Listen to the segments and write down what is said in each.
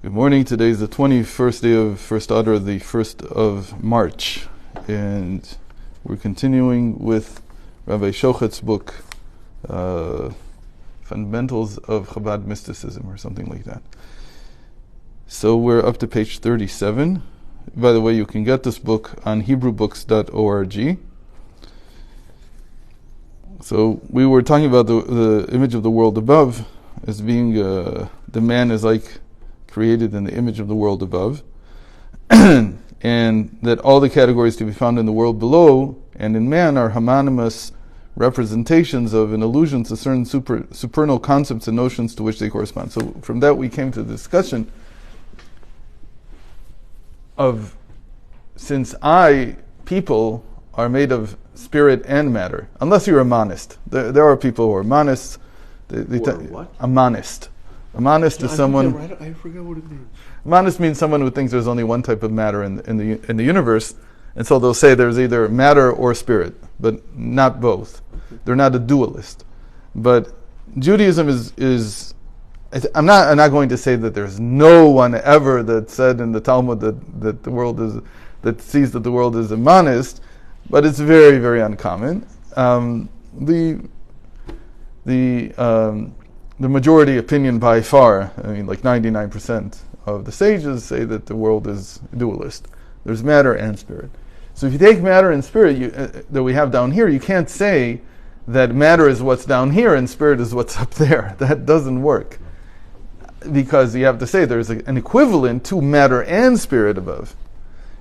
Good morning. Today is the 21st day of First Adar, the 1st of March. And we're continuing with Rabbi Shochet's book, Fundamentals of Chabad Mysticism, or something like that. So we're up to page 37. By the way, you can get this book on HebrewBooks.org. So we were talking about the image of the world above as being the man is like created in the image of the world above, and that all the categories to be found in the world below and in man are homonymous representations of an allusion to certain supernal concepts and notions to which they correspond. So from that we came to the discussion of, since people are made of spirit and matter, unless you're a monist. There are people who are monists. What? A monist. A monist is someone. I forgot what it means. Monist means someone who thinks there's only one type of matter in the universe, and so they'll say there's either matter or spirit, but not both. They're not a dualist. But Judaism is I'm not going to say that there's no one ever that said in the Talmud that the world is, that sees that the world is a monist, but it's very, very uncommon. The majority opinion by far, like 99% of the sages say that the world is dualist. There's matter and spirit. So if you take matter and spirit that we have down here, you can't say that matter is what's down here and spirit is what's up there. That doesn't work. Because you have to say there's an equivalent to matter and spirit above.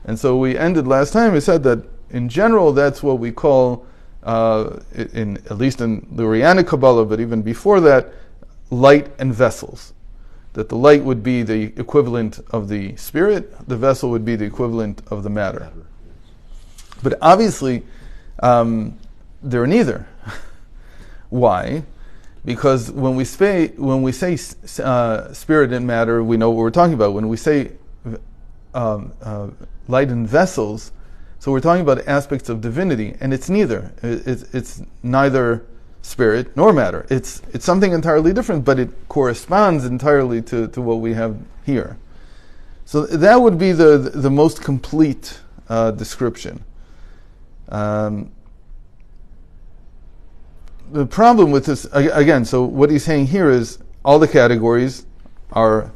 And so we ended last time, we said that in general that's what we call, at least in the Lurianic Kabbalah, but even before that, light and vessels. That the light would be the equivalent of the spirit, the vessel would be the equivalent of the matter. But obviously, they're neither. Why? Because when we say spirit and matter, we know what we're talking about. When we say light and vessels, so we're talking about aspects of divinity, and it's neither. It's neither spirit nor matter. It's something entirely different, but it corresponds entirely to what we have here. So that would be the most complete description. The problem with this, again, so what he's saying here is all the categories are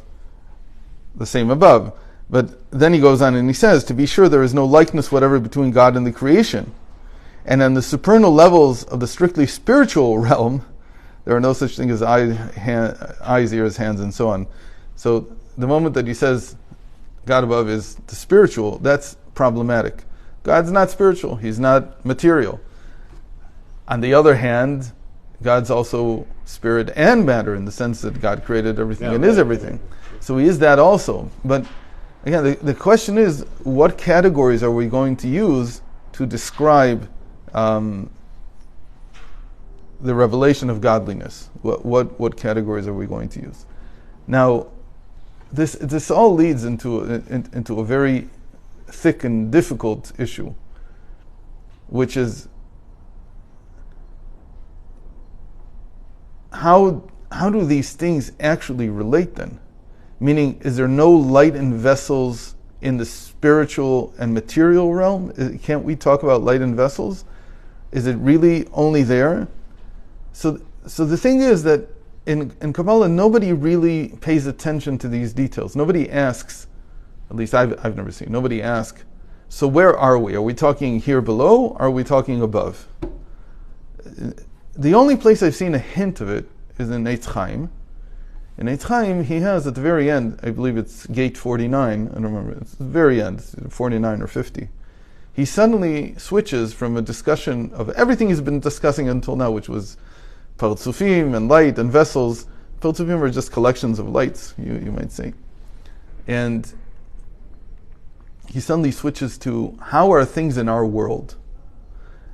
the same above. But then he goes on and he says, to be sure there is no likeness whatever between God and the creation. And on the supernal levels of the strictly spiritual realm, there are no such thing as eyes, ears, hands, and so on. So the moment that he says God above is the spiritual, that's problematic. God's not spiritual. He's not material. On the other hand, God's also spirit and matter in the sense that God created everything and is everything. So he is that also. But again, the question is, what categories are we going to use to describe the revelation of godliness? What categories are we going to use? Now, this all leads into a very thick and difficult issue, which is how do these things actually relate then? Meaning, is there no light and vessels in the spiritual and material realm? Can't we talk about light and vessels? Is it really only there? So the thing is that in Kabbalah, nobody really pays attention to these details. Nobody asks, at least I've never seen, nobody asks, so where are we? Are we talking here below? Or are we talking above? The only place I've seen a hint of it is in Eitz Chaim. In Eitz Chaim, he has at the very end, I believe it's gate 49, I don't remember, it's the very end, 49 or 50. He suddenly switches from a discussion of everything he's been discussing until now, which was Partsufim and light and vessels. Partsufim are just collections of lights, you might say. And he suddenly switches to how are things in our world.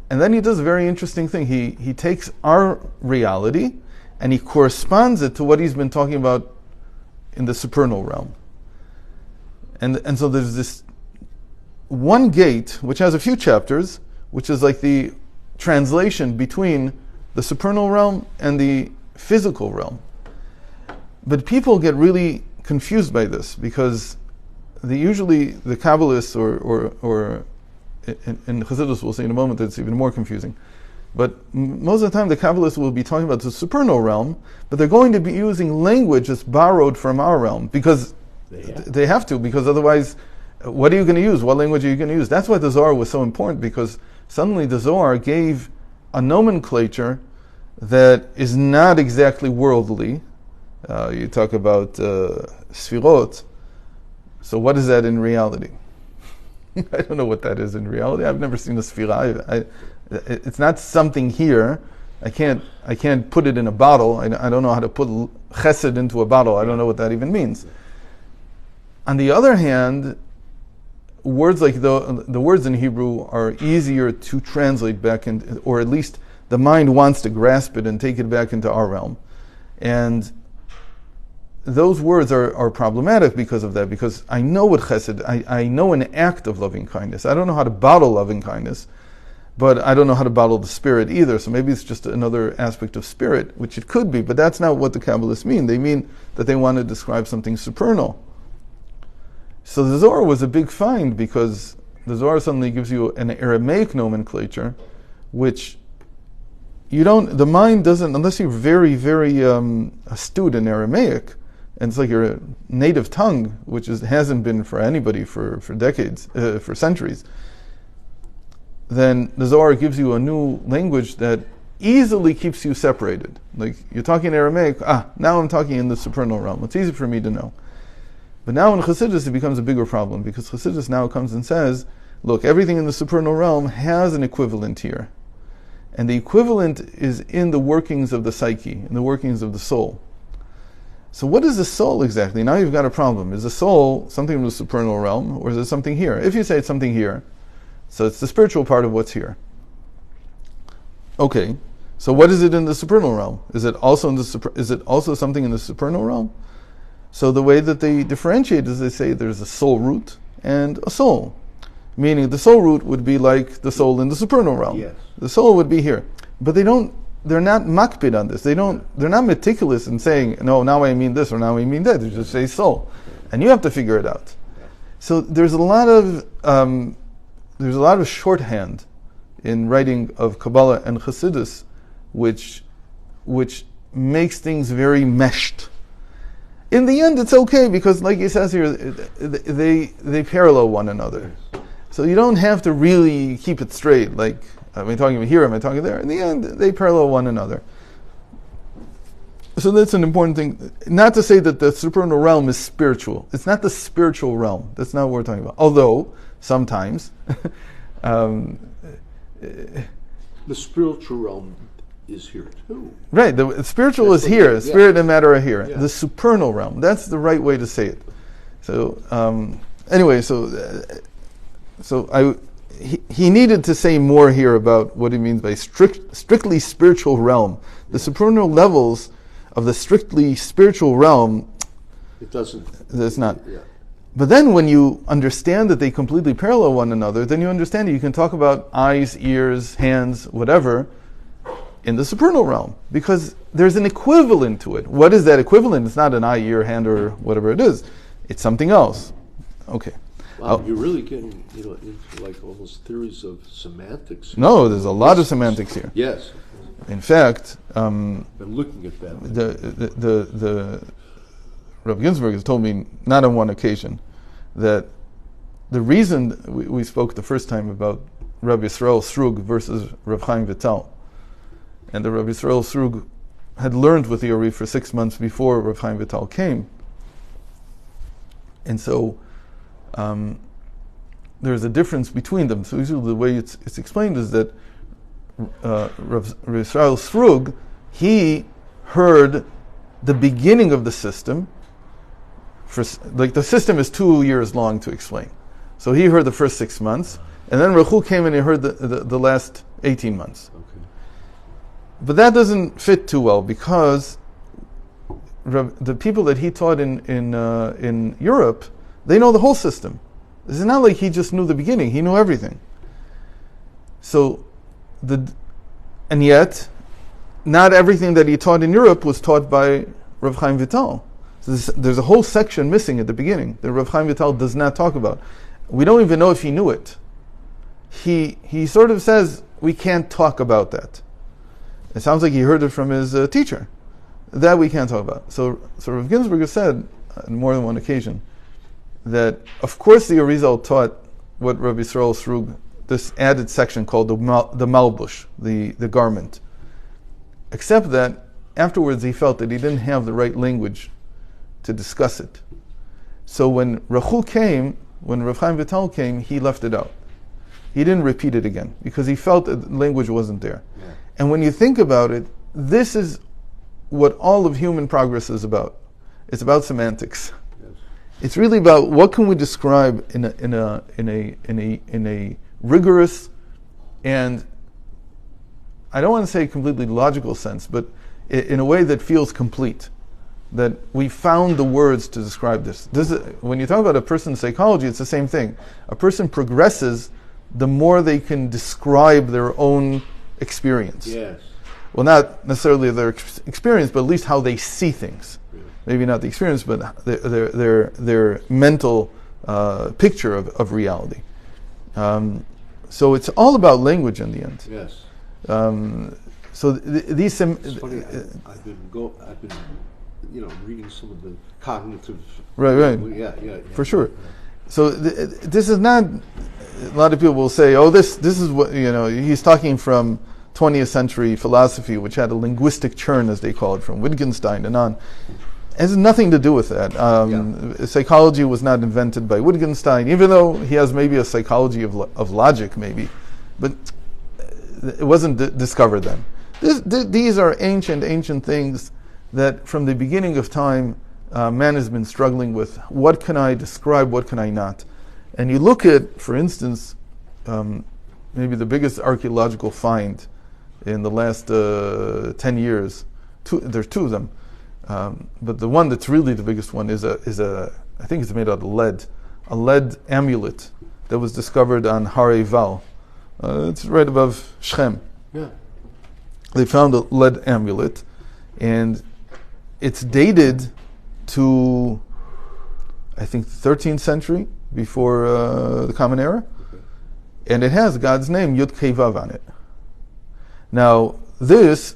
And then he does a very interesting thing. He takes our reality and he corresponds it to what he's been talking about in the supernal realm. And so there's this one gate, which has a few chapters, which is like the translation between the supernal realm and the physical realm. But people get really confused by this because usually the Kabbalists or in Chasidus we'll see in a moment that it's even more confusing. But most of the time the Kabbalists will be talking about the supernal realm, but they're going to be using language that's borrowed from our realm because they have to, because otherwise, what are you going to use? What language are you going to use? That's why the Zohar was so important, because suddenly the Zohar gave a nomenclature that is not exactly worldly. You talk about Sfirot. So what is that in reality? I don't know what that is in reality. I've never seen a Sfira. It's not something here. I can't put it in a bottle. I don't know how to put chesed into a bottle. I don't know what that even means. On the other hand, words like the words in Hebrew are easier to translate back in, or at least the mind wants to grasp it and take it back into our realm. And those words are problematic because of that, because I know what chesed, I know an act of loving kindness. I don't know how to bottle loving kindness, but I don't know how to bottle the spirit either. So maybe it's just another aspect of spirit, which it could be, but that's not what the Kabbalists mean. They mean that they want to describe something supernal. So the Zohar was a big find, because the Zohar suddenly gives you an Aramaic nomenclature, which the mind doesn't, unless you're very, very astute in Aramaic, and it's like your native tongue, which hasn't been for anybody for decades, for centuries, then the Zohar gives you a new language that easily keeps you separated. Like, you're talking Aramaic, now I'm talking in the supernal realm. It's easy for me to know. But now in Chasidus it becomes a bigger problem, because Chasidus now comes and says, look, everything in the supernal realm has an equivalent here. And the equivalent is in the workings of the psyche, in the workings of the soul. So what is the soul exactly? Now you've got a problem. Is the soul something in the supernal realm, or is it something here? If you say it's something here, so it's the spiritual part of what's here. Okay, so what is it in the supernal realm? Is it also something in the supernal realm? So the way that they differentiate is they say there's a soul root and a soul. Meaning the soul root would be like the soul in the supernal realm. Yes. The soul would be here. But they're not makpid on this. They're not meticulous in saying, no, now I mean this or now I mean that. They just say soul. And you have to figure it out. So there's a lot of shorthand in writing of Kabbalah and Chassidus, which makes things very meshed. In the end, it's okay, because, like he says here, they parallel one another. So you don't have to really keep it straight, like, am I talking here, am I talking there? In the end, they parallel one another. So that's an important thing. Not to say that the supernal realm is spiritual. It's not the spiritual realm. That's not what we're talking about. Although, sometimes... the spiritual realm is here too. Right, the spiritual That's is here. Yeah. Spirit and matter are here. Yeah. The supernal realm. That's the right way to say it. So, anyway, he needed to say more here about what he means by strictly spiritual realm. The supernal levels of the strictly spiritual realm. It doesn't. It's not. Yeah. But then when you understand that they completely parallel one another, then you understand that you can talk about eyes, ears, hands, whatever, in the supernal realm, because there's an equivalent to it. What is that equivalent? It's not an eye, ear, hand, or whatever it is. It's something else. Okay. Wow, you're really getting into like almost theories of semantics. No, there's a lot of semantics here. Yes. In fact, Been looking at that. the Rabbi Ginsburg has told me, not on one occasion, that the reason we spoke the first time about Rabbi Yisrael Srug versus Rav Chaim Vital, and the Rabbi Yisrael Srug had learned with the Ari for 6 months before Rav Chaim Vital came, and so there's a difference between them. So usually the way it's explained is that Rav Yisrael Srug, he heard the beginning of the system. Like the system is 2 years long to explain. So he heard the first 6 months, and then Rachu came and he heard the last 18 months. Okay. But that doesn't fit too well, because the people that he taught in Europe, they know the whole system. It's not like he just knew the beginning, he knew everything. So, and yet, not everything that he taught in Europe was taught by Rav Chaim Vital. So there's a whole section missing at the beginning that Rav Chaim Vital does not talk about. We don't even know if he knew it. He sort of says we can't talk about that. It sounds like he heard it from his teacher. That we can't talk about. So Rav Ginsburg said on more than one occasion that of course the Arizal taught what Rabbi Yisrael Srug, this added section called the Malbush, the garment. Except that afterwards he felt that he didn't have the right language to discuss it. So when Rav Chaim Vital came, he left it out. He didn't repeat it again because he felt that the language wasn't there. Yeah. And when you think about it, this is what all of human progress is about. It's about semantics. Yes. It's really about what can we describe in a rigorous and I don't want to say completely logical sense, but in a way that feels complete. That we found the words to describe this. When you talk about a person's psychology, it's the same thing. A person progresses the more they can describe their own experience. Yes. Well, not necessarily their experience, but at least how they see things. Yeah. Maybe not the experience, but their mental picture of reality. So it's all about language in the end. Yes. These. It's funny. I've been reading some of the cognitive. Right. Yeah. For sure. So this is not. A lot of people will say, "Oh, this is what he's talking from 20th century philosophy, which had a linguistic churn, as they call it, from Wittgenstein and on." It has nothing to do with that. Psychology was not invented by Wittgenstein, even though he has maybe a psychology of logic, maybe, but it wasn't discovered then. These are ancient things that, from the beginning of time, man has been struggling with. What can I describe? What can I not? And you look at, for instance, maybe the biggest archaeological find in the last 10 years. There's two of them, but the one that's really the biggest one is I think it's made out of lead, a lead amulet that was discovered on Har Eval. It's right above Shechem. Yeah. They found a lead amulet, and it's dated to, I think, 13th century. Before the Common Era, and it has God's name Yud Kei Vav on it. Now this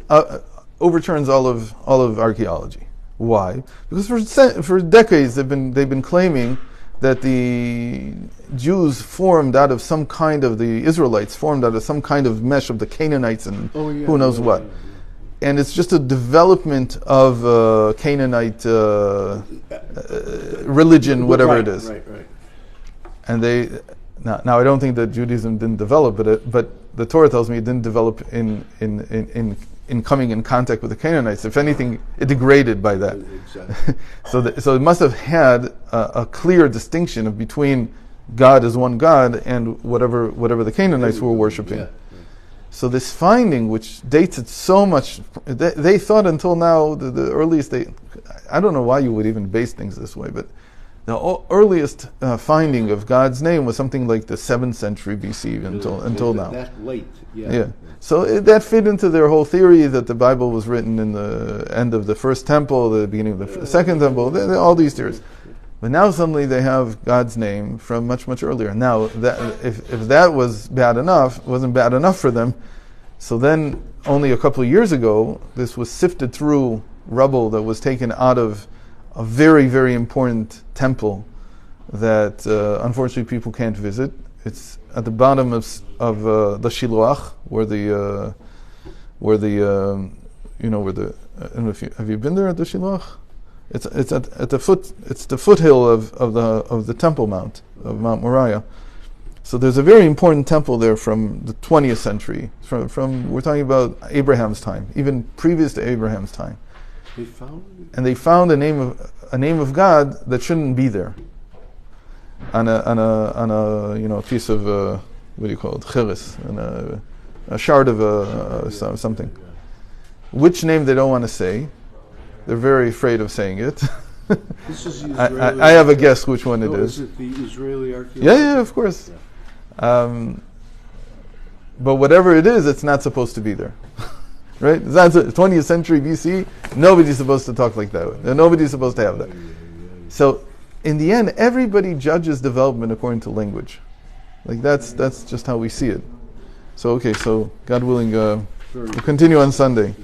overturns all of archaeology. Why? Because for decades they've been claiming that the Jews formed out of some kind of the Israelites formed out of some kind of mesh of the Canaanites and who knows what. And it's just a development of Canaanite religion, whatever it is. Right. And now I don't think that Judaism didn't develop, but the Torah tells me it didn't develop in coming in contact with the Canaanites. If anything, it degraded by that. Exactly. So it must have had a clear distinction between God as one God and whatever the Canaanites were worshiping. Yeah. So this finding, which dates it so much, they thought until now the earliest I don't know why you would even base things this way, but the earliest finding of God's name was something like the 7th century BC until now. That late, yeah. So that fit into their whole theory that the Bible was written in the end of the first temple, the beginning of the second temple, all these theories. But now suddenly they have God's name from much, much earlier. Now, if that wasn't bad enough for them, so then only a couple of years ago, this was sifted through rubble that was taken out of a very, very important temple that unfortunately people can't visit. It's at the bottom of the Shiloach, where the I don't know if have you been there at the Shiloach? It's at the foot. It's the foothill of the Temple Mount of Mount Moriah. So there's a very important temple there from the 20th century. From we're talking about Abraham's time, even previous to Abraham's time. They found a name of God that shouldn't be there. On a piece of what do you call it, chiris, and a shard of something. Which name they don't want to say. They're very afraid of saying it. This is Israeli. I have a guess which one it is. Is it the Israeli archaeology? Yeah, of course. Yeah. But whatever it is, it's not supposed to be there. right? That's 20th century BC. Nobody's supposed to talk like that. Nobody's supposed to have that. So, in the end, everybody judges development according to language. Like that's just how we see it. So, okay, so God willing, we'll continue on Sunday.